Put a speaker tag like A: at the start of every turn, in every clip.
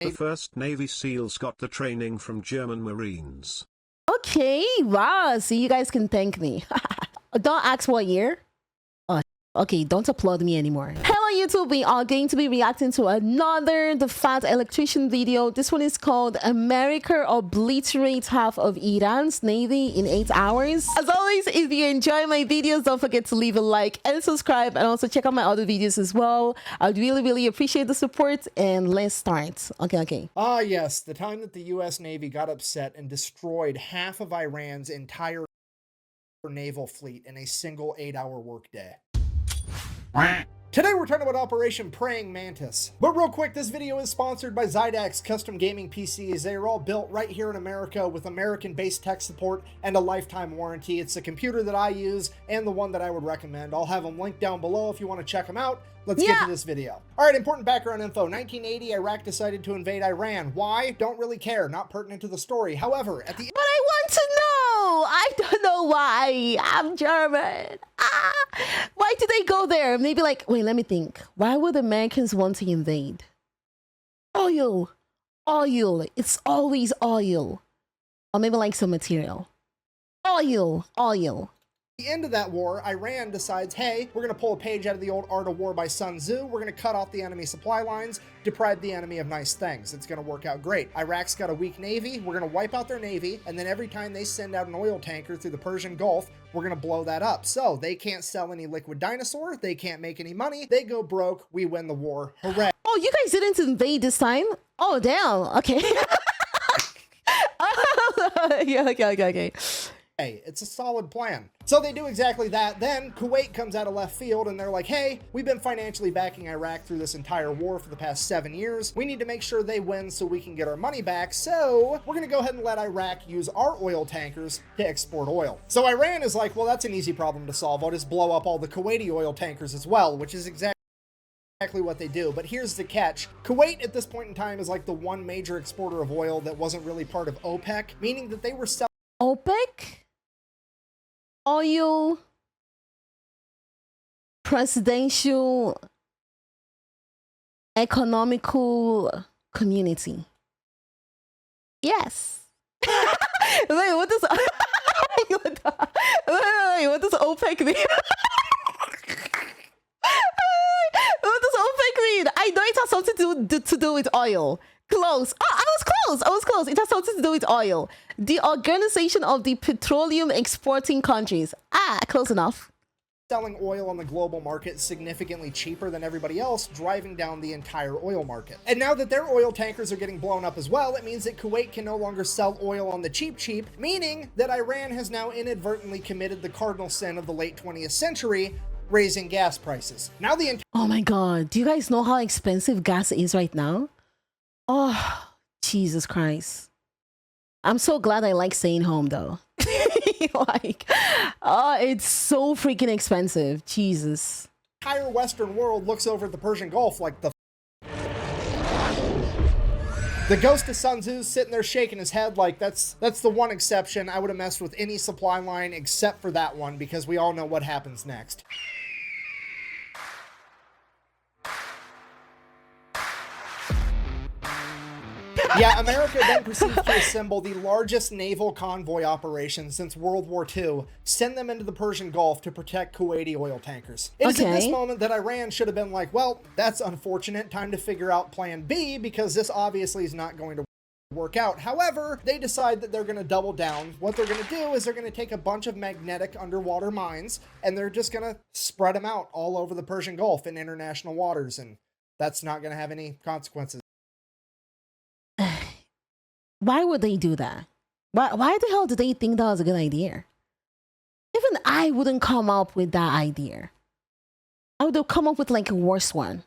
A: The first Navy SEALs got the training from German Marines.
B: Okay, wow. So you guys can thank me. Don't ask what year. Oh, okay, don't applaud me anymore. Hello YouTube, we are going to be reacting to another The Fat Electrician video. This one is called America Obliterates Half of Iran's Navy in 8 hours. As always, if you enjoy my videos, don't forget to leave a like and subscribe, and also check out my other videos as well. I'd really appreciate the support, and let's start. Okay.
C: Ah yes, the time that the US Navy got upset and destroyed half of Iran's entire naval fleet in a single 8-hour workday. Today we're talking about Operation Praying Mantis. But real quick, this video is sponsored by Zydax Custom Gaming PCs. They are all built right here in America with American-based tech support and a lifetime warranty. It's the computer that I use and the one that I would recommend. I'll have them linked down below if you want to check them out. Let's get to this video. All right, important background info. 1980, Iraq decided to invade Iran. Why? Don't really care. Not pertinent to the story. However, at the...
B: But I want to know! I don't know why. I'm German. Why did they go there? Maybe like, wait, let me think. Why would Americans want to invade? Oil. Oil. It's always oil. Or maybe like some material. Oil.
C: At the end of that war, Iran decides, hey, we're going to pull a page out of the old Art of War by Sun Tzu. We're going to cut off the enemy supply lines, deprive the enemy of nice things. It's going to work out great. Iraq's got a weak navy. We're going to wipe out their navy. And then every time they send out an oil tanker through the Persian Gulf, we're going to blow that up. So they can't sell any liquid dinosaur. They can't make any money. They go broke. We win the war. Hooray.
B: Oh, you guys didn't invade this time? Oh, damn. Okay. Okay.
C: Hey, it's a solid plan. So they do exactly that. Then Kuwait comes out of left field and they're like, hey, we've been financially backing Iraq through this entire war for the past 7 years. We need to make sure they win so we can get our money back. So we're going to go ahead and let Iraq use our oil tankers to export oil. So Iran is like, well, that's an easy problem to solve. I'll just blow up all the Kuwaiti oil tankers as well, which is exactly what they do. But here's the catch. Kuwait at this point in time is like the one major exporter of oil that wasn't really part of OPEC, meaning that they were selling
B: OPEC? Oil Presidential Economical Community. Yes. Wait, what does what does OPEC mean? What does OPEC mean? I know it has something to do with oil. Close. Oh, I was close. It has something to do with oil. The Organization of the Petroleum Exporting Countries. Close enough.
C: Selling oil on the global market significantly cheaper than everybody else, driving down the entire oil market. And now that their oil tankers are getting blown up as well, it means that Kuwait can no longer sell oil on the cheap, meaning that Iran has now inadvertently committed the cardinal sin of the late 20th century, raising gas prices. Now
B: oh my God. Do you guys know how expensive gas is right now? Oh, Jesus Christ. I'm so glad I like staying home though. It's so freaking expensive. Jesus.
C: The entire Western world looks over at the Persian Gulf like the ghost of Sun Tzu's sitting there shaking his head like that's the one exception. I would have messed with any supply line except for that one because we all know what happens next. Yeah, America then proceeds to assemble the largest naval convoy operation since World War II, send them into the Persian Gulf to protect Kuwaiti oil tankers. It is at this moment that Iran should have been like, well, that's unfortunate, time to figure out plan B because this obviously is not going to work out. However, they decide that they're going to double down. What they're going to do is they're going to take a bunch of magnetic underwater mines and they're just going to spread them out all over the Persian Gulf in international waters, and that's not going to have any consequences.
B: Why would they do that? Why the hell did they think that was a good idea? Even I wouldn't come up with that idea. I would have come up with like a worse one.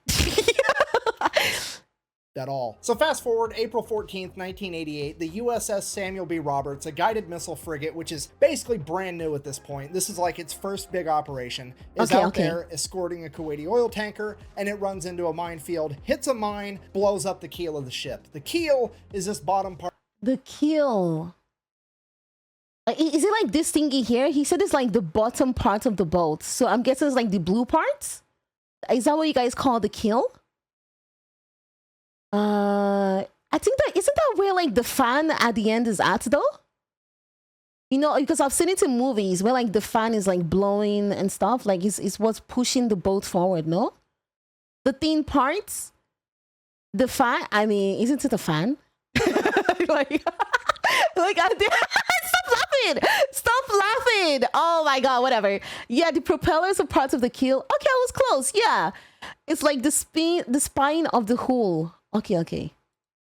C: At all. So fast forward, April 14th, 1988, the USS Samuel B. Roberts, a guided missile frigate, which is basically brand new at this point. This is like its first big operation, is out there escorting a Kuwaiti oil tanker, and it runs into a minefield, hits a mine, blows up the keel of the ship. The keel is this bottom part.
B: The keel. Is it like this thingy here? He said it's like the bottom part of the boat. So I'm guessing it's like the blue parts? Is that what you guys call the keel? I think that isn't that where like the fan at the end is at though? You know, because I've seen it in movies where like the fan is like blowing and stuff. Like it's what's pushing the boat forward, no? The thin parts, the fan. I mean, isn't it a fan? like, like stop laughing! Stop laughing! Oh my god, whatever. Yeah, the propellers are parts of the keel. Okay, I was close. Yeah, it's like the spine of the hull. Okay.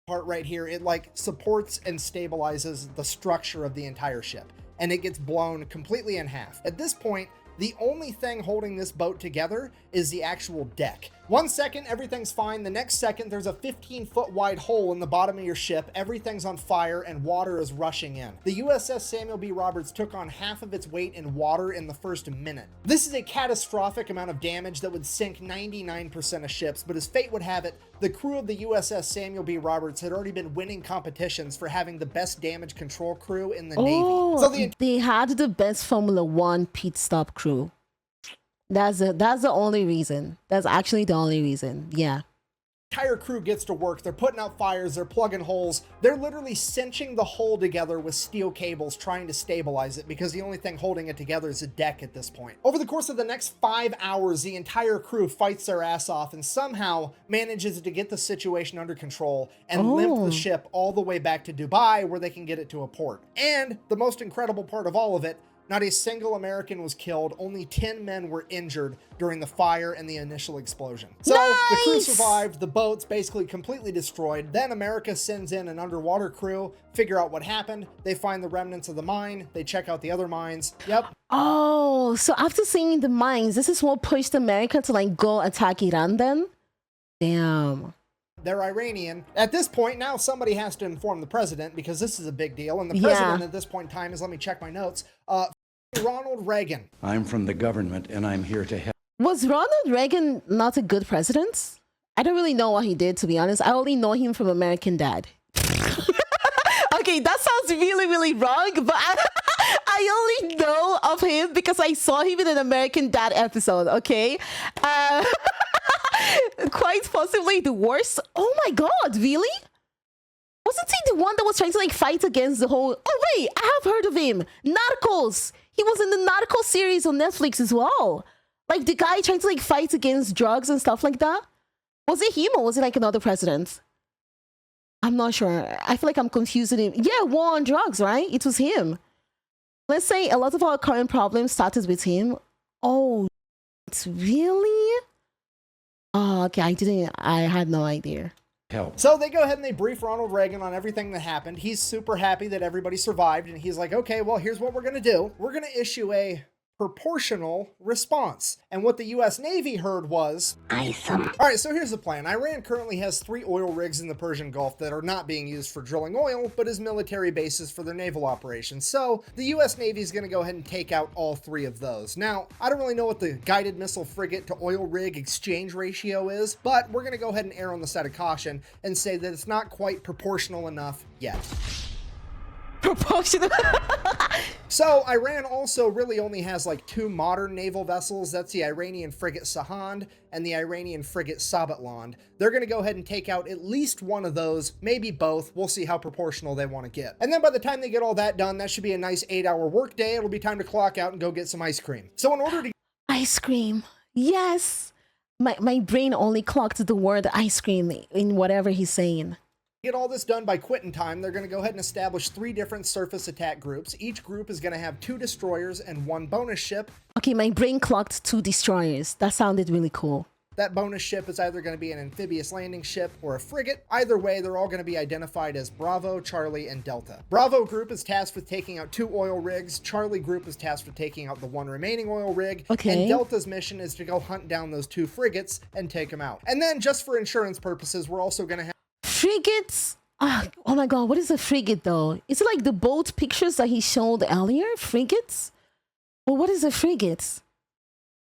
C: Part right here, it like supports and stabilizes the structure of the entire ship, and it gets blown completely in half. At this point, the only thing holding this boat together is the actual deck. 1 second, everything's fine. The next second, there's a 15-foot wide hole in the bottom of your ship. Everything's on fire and water is rushing in. The USS Samuel B. Roberts took on half of its weight in water in the first minute. This is a catastrophic amount of damage that would sink 99% of ships, but as fate would have it, the crew of the USS Samuel B. Roberts had already been winning competitions for having the best damage control crew in the Navy. So
B: they had the best Formula One pit stop crew. That's the only reason. That's actually the only reason. Yeah.
C: Entire crew gets to work. They're putting out fires. They're plugging holes. They're literally cinching the hull together with steel cables, trying to stabilize it because the only thing holding it together is a deck at this point. Over the course of the next 5 hours, the entire crew fights their ass off and somehow manages to get the situation under control and limp the ship all the way back to Dubai where they can get it to a port. And the most incredible part of all of it, not a single American was killed. Only 10 men were injured during the fire and the initial explosion. So the crew survived. The boat's basically completely destroyed. Then America sends in an underwater crew, figure out what happened. They find the remnants of the mine. They check out the other mines. Yep.
B: Oh, so after seeing the mines, this is what pushed America to like go attack Iran then? Damn.
C: They're Iranian. At this point, now somebody has to inform the president because this is a big deal. And the president at this point in time is, let me check my notes, Ronald Reagan.
D: I'm from the government and I'm here to help.
B: Was Ronald Reagan not a good president? I don't really know what he did, to be honest. I only know him from American Dad. Okay, that sounds really, really wrong, but I only know of him because I saw him in an American Dad episode, okay? Quite possibly the worst. Oh my god, really? Wasn't he the one that was trying to like fight against the whole... Oh wait, I have heard of him. Narcos. He was in the Narcos series on Netflix as well. Like the guy trying to like fight against drugs and stuff like that. Was it him or was it like another president? I'm not sure. I feel like I'm confusing him. Yeah, war on drugs, right? It was him. Let's say a lot of our current problems started with him. Oh, it's really? Oh, okay. I had no idea.
D: Help.
C: So they go ahead and they brief Ronald Reagan on everything that happened. He's super happy that everybody survived. And he's like, okay, well, here's what we're going to do. We're going to issue a proportional response. And what the US Navy heard was awesome. All right, so here's the plan. Iran currently has 3 oil rigs in the Persian Gulf that are not being used for drilling oil, but as military bases for their naval operations. So the US Navy is going to go ahead and take out all 3 of those. Now, I don't really know what the guided missile frigate to oil rig exchange ratio is, but we're going to go ahead and err on the side of caution and say that it's not quite proportional enough yet.
B: Proportional.
C: So Iran also really only has like 2 modern naval vessels. That's the Iranian frigate Sahand and the Iranian frigate Sabatland. They're going to go ahead and take out at least one of those, maybe both. We'll see how proportional they want to get. And then by the time they get all that done, that should be a nice 8-hour work day. It'll be time to clock out and go get some ice cream. So in order to...
B: Ice cream. Yes. My brain only clocked the word ice cream in whatever he's saying.
C: Get all this done by quitting time, they're going to go ahead and establish 3 different surface attack groups. Each group is going to have 2 destroyers and 1 bonus ship.
B: Okay, my brain clocked 2 destroyers. That sounded really cool.
C: That bonus ship is either going to be an amphibious landing ship or a frigate. Either way, they're all going to be identified as Bravo, Charlie, and Delta. Bravo group is tasked with taking out 2 oil rigs. Charlie group is tasked with taking out the 1 remaining oil rig.
B: Okay.
C: And Delta's mission is to go hunt down those 2 frigates and take them out. And then, just for insurance purposes, we're also going to have...
B: Frigates? Oh my god, what is a frigate though? Is it like the boat pictures that he showed earlier? Frigates? Well, what is a frigate?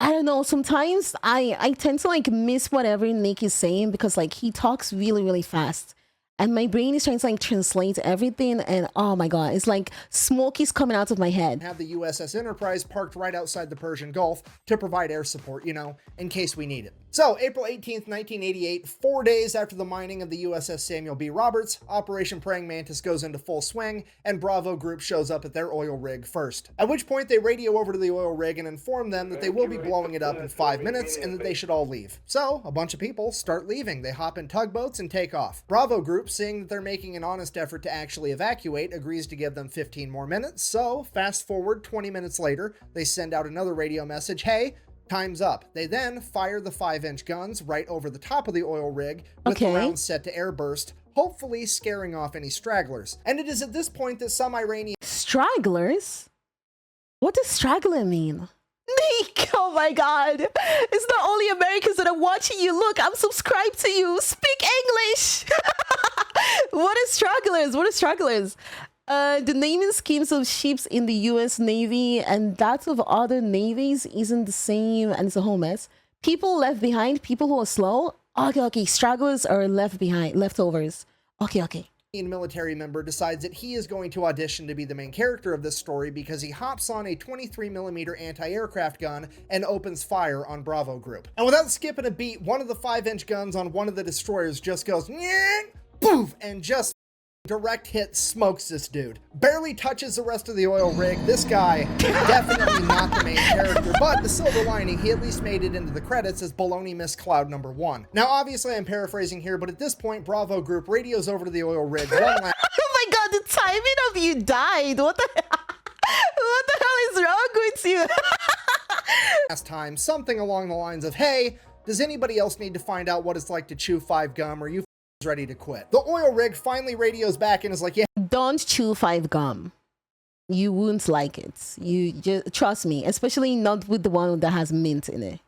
B: I don't know. Sometimes I tend to like miss whatever Nick is saying because like he talks really, really fast. And my brain is trying to like translate everything. And oh my god, it's like smoke is coming out of my head.
C: Have the USS Enterprise parked right outside the Persian Gulf to provide air support, you know, in case we need it. So, April 18th, 1988, 4 days after the mining of the USS Samuel B. Roberts, Operation Praying Mantis goes into full swing, and Bravo Group shows up at their oil rig first. At which point, they radio over to the oil rig and inform them that they will be blowing it up in 5 minutes and that they should all leave. So, a bunch of people start leaving. They hop in tugboats and take off. Bravo Group, seeing that they're making an honest effort to actually evacuate, agrees to give them 15 more minutes. So, fast forward 20 minutes later, they send out another radio message, "Hey, time's up." They then fire the 5-inch guns right over the top of the oil rig with the rounds set to airburst, hopefully scaring off any stragglers. And it is at this point that some Iranian...
B: Stragglers? What does straggler mean? Nick, oh my god. It's not only Americans that are watching you. Look, I'm subscribed to you. Speak English. What is stragglers? What are stragglers? The naming schemes of ships in the US Navy and that of other navies isn't the same, and it's a whole mess. People left behind, people who are slow. Okay, stragglers are left behind, leftovers. Okay.
C: military member decides that he is going to audition to be the main character of this story because he hops on a 23mm anti-aircraft gun and opens fire on Bravo Group. And without skipping a beat, one of the 5-inch guns on one of the destroyers just goes, poof, and just direct hit smokes this dude. Barely touches the rest of the oil rig. This guy, definitely not the main character, but the silver lining, he at least made it into the credits as Baloney Miss Cloud number 1. Now, obviously, I'm paraphrasing here, but at this point, Bravo Group radios over to the oil rig one last...
B: Oh my god, the timing of you died. What the hell is wrong with you?
C: last time, something along the lines of, "Hey, does anybody else need to find out what it's like to chew 5 gum? Or you ready to quit?" The oil rig finally radios back and is like, "Yeah,
B: don't chew 5 gum. You won't like it. You just trust me, especially not with the one that has mint in it."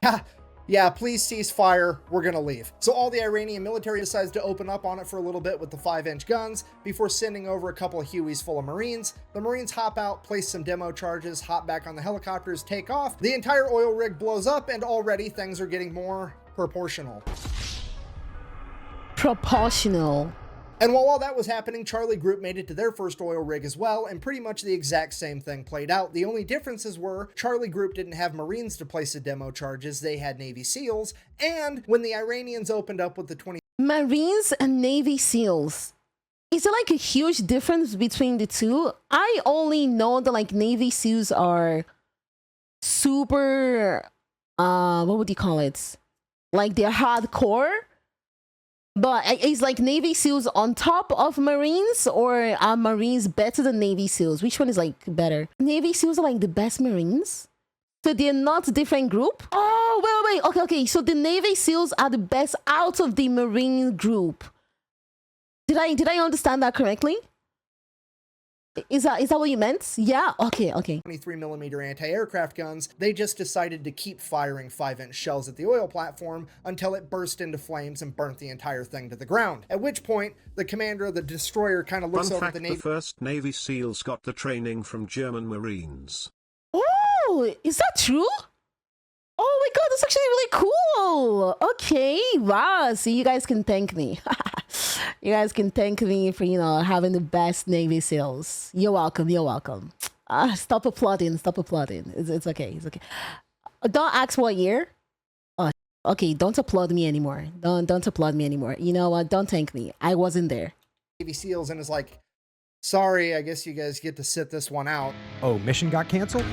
C: Yeah, please cease fire. We're gonna leave." So all the Iranian military decides to open up on it for a little bit with the 5-inch guns before sending over a couple of Hueys full of Marines. The Marines hop out, place some demo charges, hop back on the helicopters, take off. The entire oil rig blows up, and already things are getting more proportional. And while all that was happening, Charlie Group made it to their first oil rig as well, and pretty much the exact same thing played out. The only differences were Charlie Group didn't have Marines to place the demo charges, they had Navy SEALs, and when the Iranians opened up with the 20...
B: Marines and Navy SEALs. Is there like a huge difference between the two? I only know that like Navy SEALs are super, what would you call it? Like they're hardcore. But it's like Navy SEALs on top of Marines, or are Marines better than Navy SEALs? Which one is like better? Navy SEALs are like the best Marines? So they're not a different group? Oh, wait. Okay. So the Navy SEALs are the best out of the Marine group. Did I understand that correctly? Is that what you meant? Yeah? Okay.
C: 23mm anti-aircraft guns, they just decided to keep firing 5-inch shells at the oil platform until it burst into flames and burnt the entire thing to the ground. At which point, the commander of the destroyer kind of looks over at the Navy...
A: The first Navy SEALs got the training from German Marines.
B: Oh, is that true? Oh my god, that's actually really cool. Okay, wow. So you guys can thank me. You guys can thank me for, having the best Navy SEALs. You're welcome. Stop applauding. It's okay. Don't ask what year. Oh, okay, don't applaud me anymore. Don't applaud me anymore. You know what? Don't thank me. I wasn't there.
C: Navy SEALs and is like, "Sorry, I guess you guys get to sit this one out."
E: Oh, mission got canceled?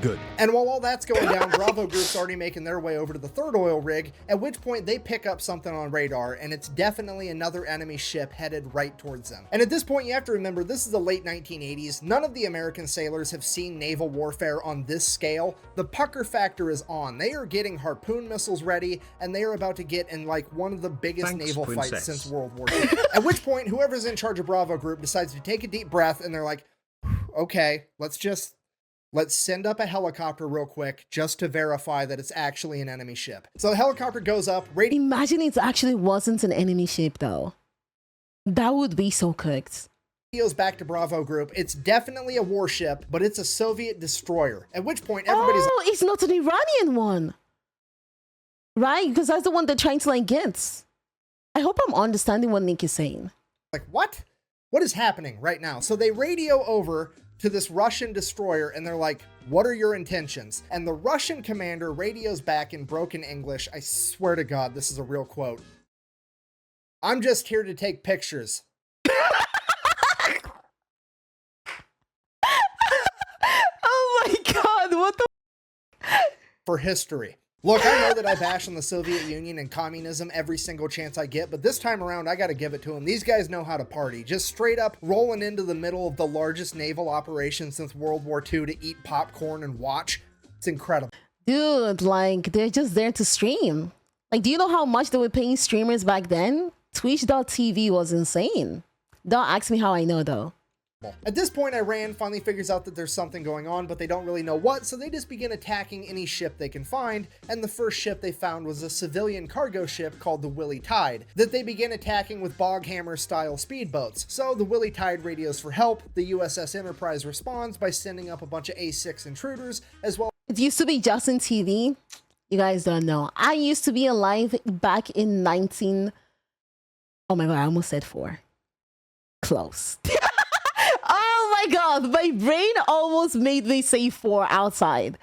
E: Good.
C: And while all that's going down, Bravo Group's already making their way over to the third oil rig, at which point they pick up something on radar, and it's definitely another enemy ship headed right towards them. And at this point, you have to remember, this is the late 1980s. None of the American sailors have seen naval warfare on this scale. The pucker factor is on. They are getting harpoon missiles ready, and they are about to get in like one of the biggest naval fights since World War II. At which point, whoever's in charge of Bravo Group decides to take a deep breath, and they're like, "Okay, let's send up a helicopter real quick just to verify that it's actually an enemy ship." So the helicopter goes up.
B: Imagine it actually wasn't an enemy ship, though. That would be so cooked.
C: Radios back to Bravo Group. It's definitely a warship, but it's a Soviet destroyer. At which point everybody's
B: like, it's not an Iranian one. Right? Because that's the one they're trying to like get. I hope I'm understanding what Nick is saying.
C: Like, what? what is happening right now? So they radio over to this Russian destroyer and they're like, what are your intentions? And the Russian commander radios back in broken English. I swear to God, this is a real quote. I'm just here to take pictures.
B: Oh my God, what the?
C: For history. Look, I know that I bash on the Soviet Union and communism every single chance I get, but this time around, I gotta give it to them. These guys know how to party. Just straight up rolling into the middle of the largest naval operation since World War II to eat popcorn and watch. It's incredible.
B: Dude, like, they're just there to stream. Like, do you know how much they were paying streamers back then? Twitch.tv was insane. Don't ask me how I know, though.
C: At this point, Iran finally figures out that there's something going on, but they don't really know what, so they just begin attacking any ship they can find, and the first ship they found was a civilian cargo ship called the Willie Tide, that they begin attacking with Boghammer-style speedboats. So the Willie Tide radios for help, the USS Enterprise responds by sending up a bunch of A6 intruders, as well.
B: It used to be Justin TV. You guys don't know. I used to be alive back in 19... Oh my God, I almost said 4. Close. Oh my God, my brain almost made me say 4 outside.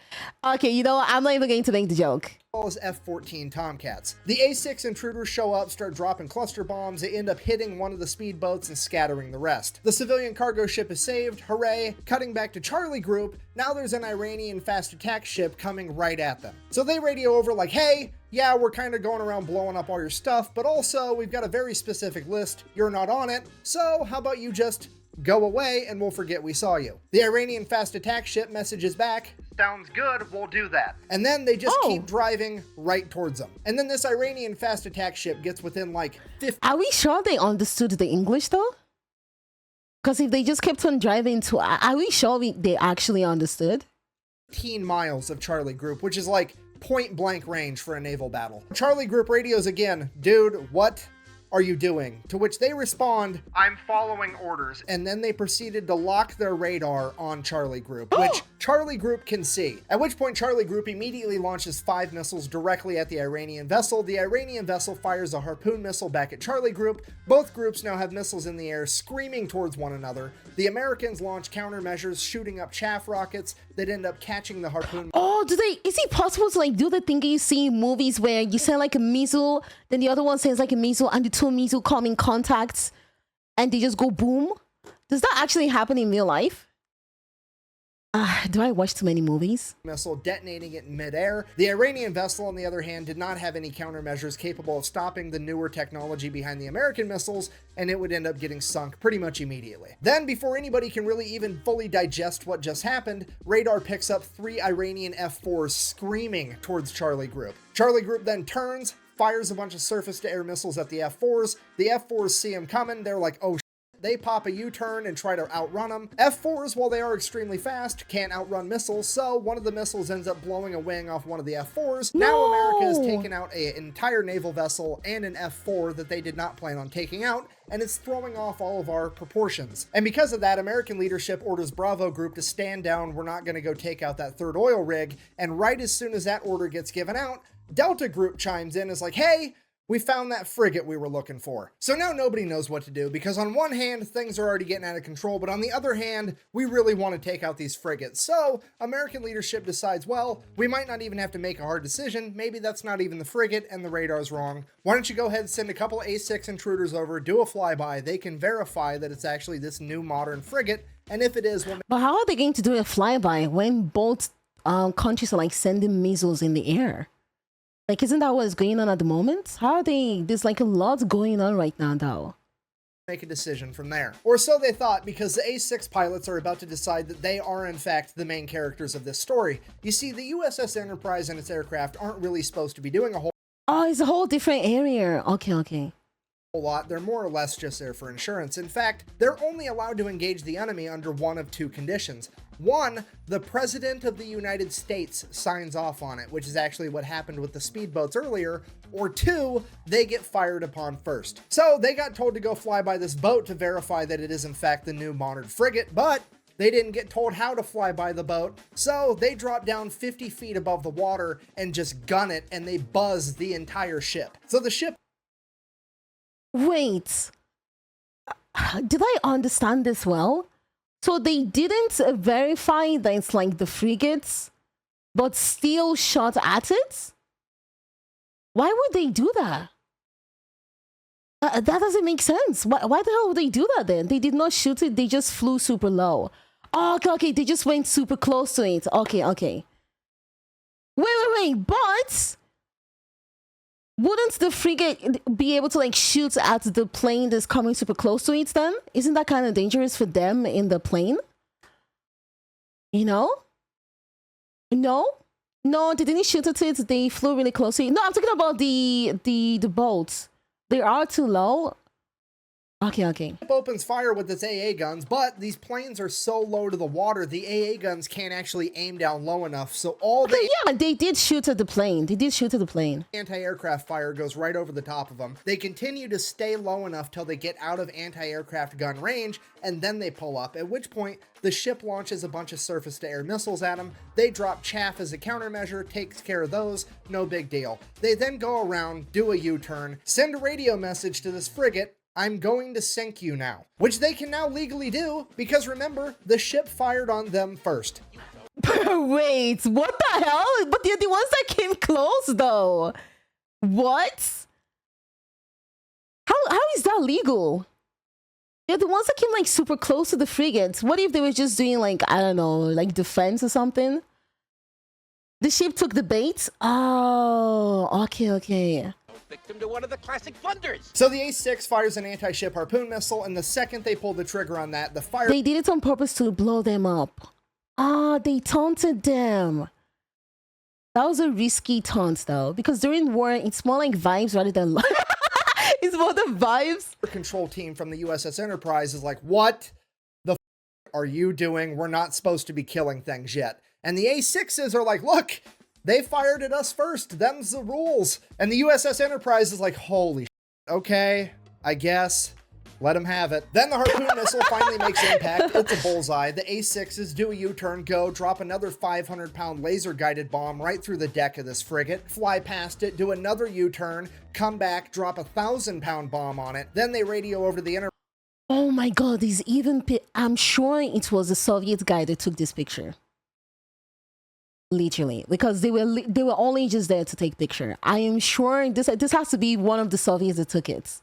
B: Okay, you know what? I'm not even going to make the joke.
C: As F-14 Tomcats. The A6 intruders show up, start dropping cluster bombs. They end up hitting one of the speedboats and scattering the rest. The civilian cargo ship is saved, hooray. Cutting back to Charlie Group, now there's an Iranian fast attack ship coming right at them. So they radio over like, hey, yeah, we're kind of going around blowing up all your stuff, but also we've got a very specific list. You're not on it, so how about you just go away and we'll forget we saw you. The Iranian fast attack ship messages back, sounds good, we'll do that. And then they just keep driving right towards them. And then this Iranian fast attack ship gets within like 50...
B: Are we sure they understood the English though? Because if they just kept on driving to... Are we sure they actually understood?
C: 15 miles of Charlie Group, which is like point blank range for a naval battle. Charlie Group radios again, dude, what are you doing? To which they respond, I'm following orders. And then they proceeded to lock their radar on Charlie Group, which Charlie Group can see. At which point Charlie Group immediately launches 5 missiles directly at the Iranian vessel. The Iranian vessel fires a harpoon missile back at Charlie Group. Both groups now have missiles in the air screaming towards one another. The Americans launch countermeasures, shooting up chaff rockets that end up catching the harpoon.
B: Oh, is it possible to like do the thing you see in movies where you send like a missile, then the other one sends like a missile and the 2 missiles come in contacts and they just go boom? Does that actually happen in real life? Do I watch too many movies?
C: Missile detonating it in midair. The Iranian vessel, on the other hand, did not have any countermeasures capable of stopping the newer technology behind the American missiles, and it would end up getting sunk pretty much immediately. Then, before anybody can really even fully digest what just happened, radar picks up 3 Iranian F-4s screaming towards Charlie Group. Charlie Group then turns, fires a bunch of surface-to-air missiles at the F-4s. The F-4s see them coming. They're like, oh, they pop a U-turn and try to outrun them. F-4s, while they are extremely fast, can't outrun missiles, so one of the missiles ends up blowing a wing off one of the F-4s.
B: No!
C: Now America has taken out an entire naval vessel and an F-4 that they did not plan on taking out, and it's throwing off all of our proportions. And because of that, American leadership orders Bravo Group to stand down. We're not going to go take out that 3rd oil rig. And right as soon as that order gets given out, Delta Group chimes in and is like, hey, we found that frigate we were looking for. So now nobody knows what to do, because on one hand, things are already getting out of control, but on the other hand, we really want to take out these frigates. So American leadership decides, well, we might not even have to make a hard decision. Maybe that's not even the frigate and the radar's wrong. Why don't you go ahead and send a couple A6 intruders over, do a flyby. They can verify that it's actually this new modern frigate. And if it is, well,
B: but how are they going to do a flyby when both countries are like sending missiles in the air? Like, isn't that what's going on at the moment? How are they? There's like a lot going on right now, though.
C: Make a decision from there. Or so they thought, because the A6 pilots are about to decide that they are, in fact, the main characters of this story. You see, the USS Enterprise and its aircraft aren't really supposed to be doing a whole
B: it's a whole different area. Okay.
C: lot. They're more or less just there for insurance. In fact, they're only allowed to engage the enemy under one of 2 conditions. 1, the President of the United States signs off on it, which is actually what happened with the speedboats earlier, or 2, they get fired upon first. So they got told to go fly by this boat to verify that it is in fact the new modern frigate, but they didn't get told how to fly by the boat, so they drop down 50 feet above the water and just gun it, and they buzz the entire ship. So the ship...
B: Wait. did I understand this well? So they didn't verify that it's like the frigates, but still shot at it? Why would they do that? That doesn't make sense. Why the hell would they do that then? They did not shoot it, they just flew super low. Oh, okay, they just went super close to it. Okay. Wait, but wouldn't the frigate be able to like shoot at the plane that's coming super close to it then? Isn't that kind of dangerous for them in the plane? You know? No, they didn't shoot at it. They flew really close to it. No, I'm talking about the boats. They are too low. Okay.
C: Opens fire with its AA guns, but these planes are so low to the water, the AA guns can't actually aim down low enough. So all the
B: yeah, they did shoot at the plane.
C: Anti-aircraft fire goes right over the top of them. They continue to stay low enough till they get out of anti-aircraft gun range, and then they pull up, at which point the ship launches a bunch of surface-to-air missiles at them. They drop chaff as a countermeasure, takes care of those, no big deal. They then go around, do a U-turn, send a radio message to this frigate, "I'm going to sink you now," which they can now legally do because remember, the ship fired on them first.
B: Wait, what the hell? But they're the ones that came close though. What? How is that legal? They're the ones that came like super close to the frigates. What if they were just doing like, I don't know, like defense or something? The ship took the bait? Oh, okay.
F: Victim to one of the classic blunders.
C: So the A6 fires an anti-ship harpoon missile, and the second they pull the trigger on that, the fire...
B: They did it on purpose to blow them up. They taunted them. That was a risky taunt though, because during war, it's more like vibes rather than... It's more the vibes.
C: The control team from the USS Enterprise is like, what the are you doing? We're not supposed to be killing things yet. And the A6s are like, look, they fired at us first. Them's the rules. And the USS Enterprise is like, holy okay, I guess. Let them have it. Then the harpoon missile finally makes impact. It's a bullseye. The A6s do a U-turn, go, drop another 500-pound laser-guided bomb right through the deck of this frigate, fly past it, do another U-turn, come back, drop a 1,000-pound bomb on it. Then they radio over to the Enterprise.
B: Oh my god, I'm sure it was a Soviet guy that took this picture. Literally, because they were only just there to take picture. I am sure this has to be one of the Soviets that took it.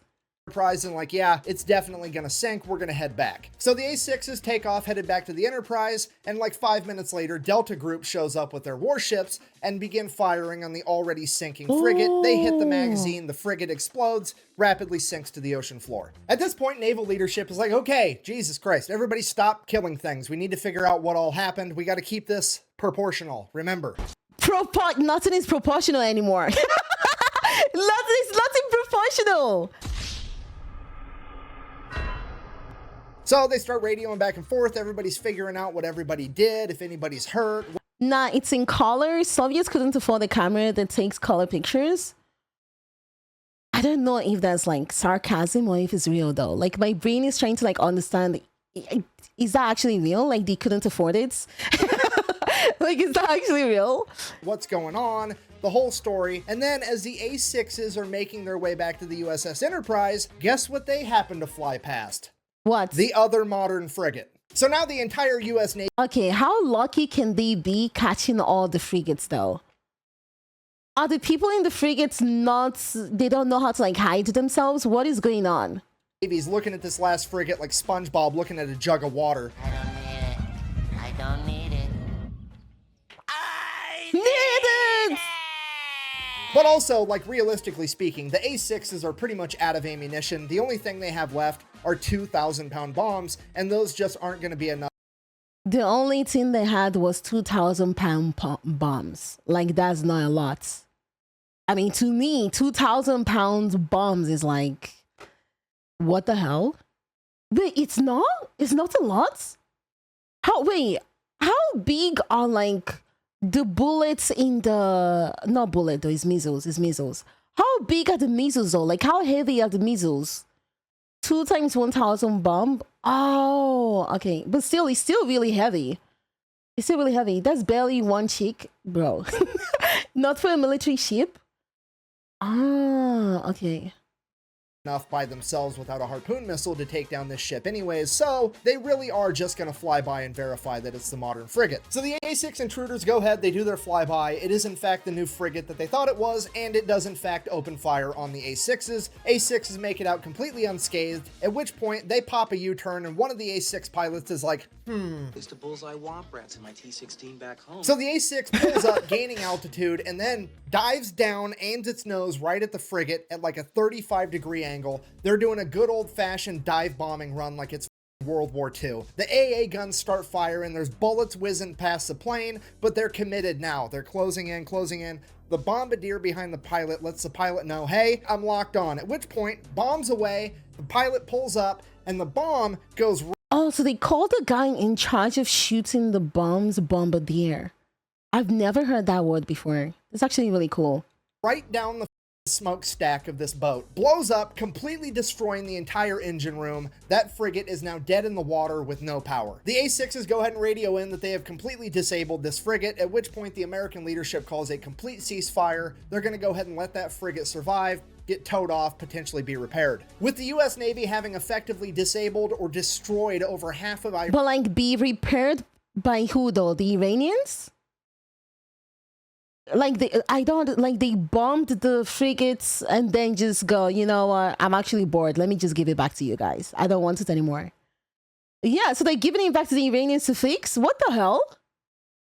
C: Enterprise and like, yeah, it's definitely gonna sink, we're gonna head back. So the A6s take off, headed back to the Enterprise, and like 5 minutes later, Delta Group shows up with their warships and begin firing on the already sinking frigate. They hit the magazine, the frigate explodes, rapidly sinks to the ocean floor. At this point, naval leadership is like, okay, Jesus Christ, everybody stop killing things. We need to figure out what all happened. We gotta keep this proportional, remember.
B: Nothing is proportional anymore. Nothing proportional.
C: So they start radioing back and forth. Everybody's figuring out what everybody did, if anybody's hurt.
B: Nah, it's in color. Soviets couldn't afford a camera that takes color pictures. I don't know if that's like sarcasm or if it's real though. Like my brain is trying to like understand, is that actually real? Like they couldn't afford it? Like is that actually real?
C: What's going on? The whole story. And then as the A6s are making their way back to the USS Enterprise, guess what they happen to fly past?
B: What?
C: The other modern frigate. So now the entire US Navy...
B: Okay, how lucky can they be catching all the frigates though? Are the people in the frigates they don't know how to like hide themselves? What is going on?
C: Navy's looking at this last frigate like SpongeBob looking at a jug of water.
F: I don't need it.
B: Need it!
C: But also, like realistically speaking, the A6s are pretty much out of ammunition. The only thing they have left are 2,000-pound bombs, and those just aren't going to be enough.
B: The only thing they had was 2,000-pound bombs. Like, that's not a lot. I mean, to me, 2,000-pound bombs is like, what the hell? Wait, it's not? It's not a lot? How big are like the bullets in the, not bullet though, it's missiles. How big are the missiles though? Like how heavy are the missiles? 2 times 1,000 bomb? Oh, okay. But still, it's still really heavy. It's still really heavy. That's barely one chick, bro. Not for a military ship. Ah, okay.
C: enough by themselves without a harpoon missile to take down this ship anyways, so they really are just going to fly by and verify that it's the modern frigate. So the A6 intruders go ahead, they do their flyby. It is in fact the new frigate that they thought it was, and it does in fact open fire on the A6s. A6s make it out completely unscathed, at which point they pop a U-turn, and one of the A6 pilots is like,
G: It's the bullseye womp rats in my T-16 back home.
C: So the A6 pulls up, gaining altitude, and then dives down, aims its nose right at the frigate at like a 35-degree angle. They're doing a good old-fashioned dive bombing run like it's World War II. The AA guns start firing, there's bullets whizzing past the plane, but they're committed now. They're closing in, closing in. The bombardier behind the pilot lets the pilot know, hey, I'm locked on. At which point, bombs away, the pilot pulls up, and the bomb goes...
B: Oh, so they called the guy in charge of shooting the bombs bombardier. I've never heard that word before. It's actually really cool.
C: Right down the smokestack of this boat, blows up, completely destroying the entire engine room. That frigate is now dead in the water with no power. The A6s go ahead and radio in that they have completely disabled this frigate, at which point the American leadership calls a complete ceasefire. They're going to go ahead and let that frigate survive, get towed off, potentially be repaired. With the US Navy having effectively disabled or destroyed over half of Iran.
B: But like be repaired by who though? The Iranians? Like they bombed the frigates and then just go, you know what, I'm actually bored, let me just give it back to you guys, I don't want it anymore. Yeah, so they're giving it back to the Iranians to fix? What the hell?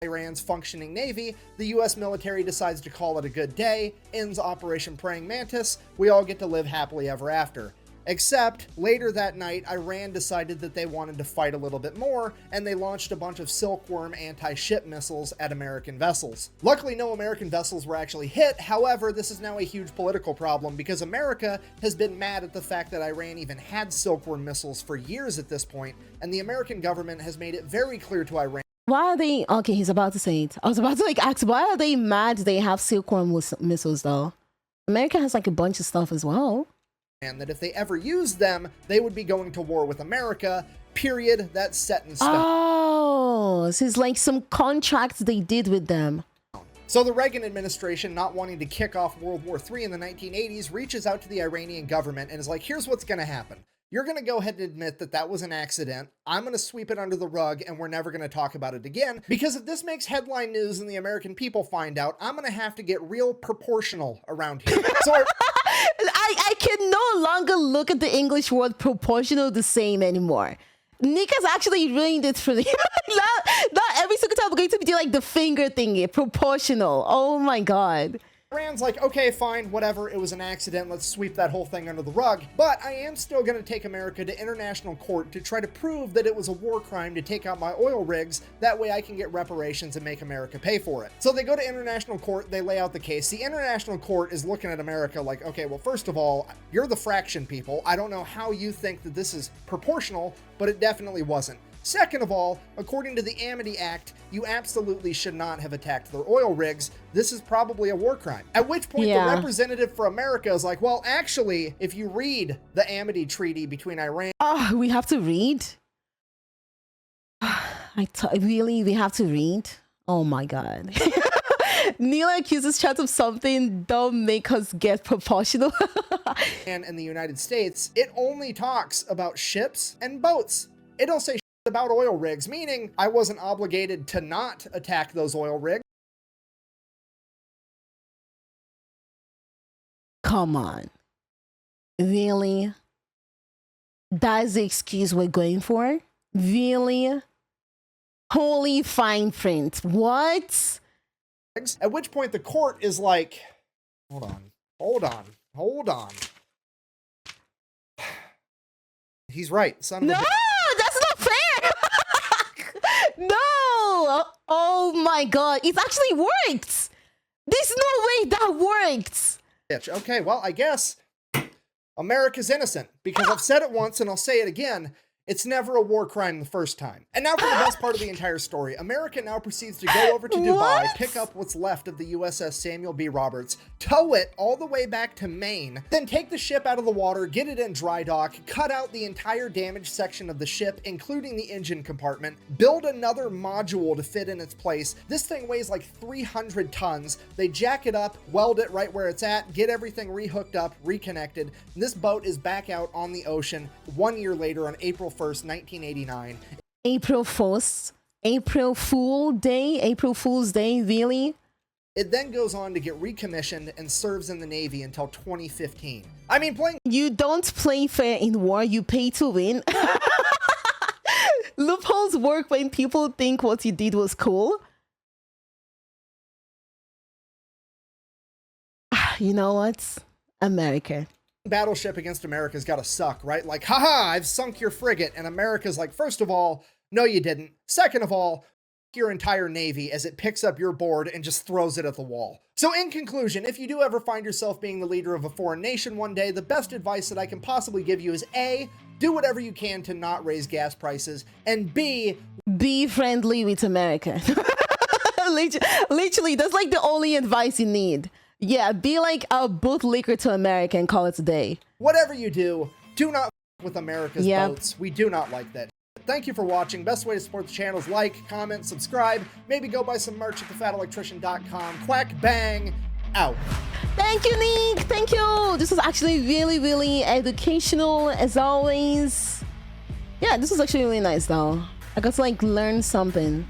C: Iran's functioning navy, the US military decides to call it a good day, ends Operation Praying Mantis, we all get to live happily ever after. Except, later that night, Iran decided that they wanted to fight a little bit more, and they launched a bunch of Silkworm anti-ship missiles at American vessels. Luckily, no American vessels were actually hit. However, this is now a huge political problem because America has been mad at the fact that Iran even had Silkworm missiles for years at this point, and the American government has made it very clear to Iran.
B: Why are they... Okay, he's about to say it. I was about to like ask, why are they mad they have Silkworm missiles though? America has like a bunch of stuff as well.
C: And that if they ever used them, they would be going to war with America, period. That's set in stone.
B: Oh, so it's like some contracts they did with them.
C: So the Reagan administration, not wanting to kick off World War III in the 1980s, reaches out to the Iranian government and is like, here's what's going to happen. You're going to go ahead and admit that that was an accident. I'm going to sweep it under the rug and we're never going to talk about it again. Because if this makes headline news and the American people find out, I'm going to have to get real proportional around here. So
B: I can no longer look at the English word proportional the same anymore. Nika's actually ruined it for me. not every single time we're going to do like the finger thingy, proportional. Oh my God.
C: Iran's like, okay, fine, whatever, it was an accident, let's sweep that whole thing under the rug. But I am still going to take America to international court to try to prove that it was a war crime to take out my oil rigs. That way I can get reparations and make America pay for it. So they go to international court, they lay out the case. The international court is looking at America like, okay, well, first of all, you're the fraction people. I don't know how you think that this is proportional, but it definitely wasn't. Second of all, according to the Amity Act, you absolutely should not have attacked their oil rigs. This is probably a war crime. At which point the representative for America is like, well, actually, if you read the Amity Treaty between Iran...
B: Oh, we have to read? Really? We have to read? Oh my God. Neela accuses chat of something, don't make us get proportional.
C: And in the United States, it only talks about ships and boats. It don't say about oil rigs, meaning I wasn't obligated to not attack those oil rigs.
B: Come on. Really? That's the excuse we're going for? Really? Holy fine print. What?
C: At which point the court is like, hold on. He's right, son of a...
B: No, that's not fair. No. Oh my God. It actually worked. There's no way that worked.
C: Okay, well, I guess America's innocent because I've said it once and I'll say it again. It's never a war crime the first time. And now for the best part of the entire story. America now proceeds to go over to Dubai, pick up what's left of the USS Samuel B. Roberts, tow it all the way back to Maine, then take the ship out of the water, get it in dry dock, cut out the entire damaged section of the ship, including the engine compartment, build another module to fit in its place. This thing weighs like 300 tons. They jack it up, weld it right where it's at, get everything rehooked up, reconnected. And this boat is back out on the ocean 1 year later on April 1st, 1989.
B: April 1st? April Fool's Day, really?
C: It then goes on to get recommissioned and serves in the Navy until 2015. I mean, playing...
B: You don't play fair in war, you pay to win. Loopholes work when people think what you did was cool. You know what? America.
C: Battleship against America's gotta suck, right? Like, haha, I've sunk your frigate. And America's like, first of all, no, you didn't. Second of all, your entire Navy as it picks up your board and just throws it at the wall. So in conclusion, if you do ever find yourself being the leader of a foreign nation one day, the best advice that I can possibly give you is A, do whatever you can to not raise gas prices, and B,
B: be friendly with America. Literally, that's like the only advice you need. Yeah, be like a bootlicker to America and call it a day.
C: Whatever you do not with America's boats. We do not like that. Thank you for watching. Best way to support the channel is like, comment, subscribe, maybe go buy some merch at thefatelectrician.com. Quack bang, out.
B: Thank you, Nick. Thank you. This was actually really, really educational as always. Yeah, this was actually really nice though. I got to like learn something.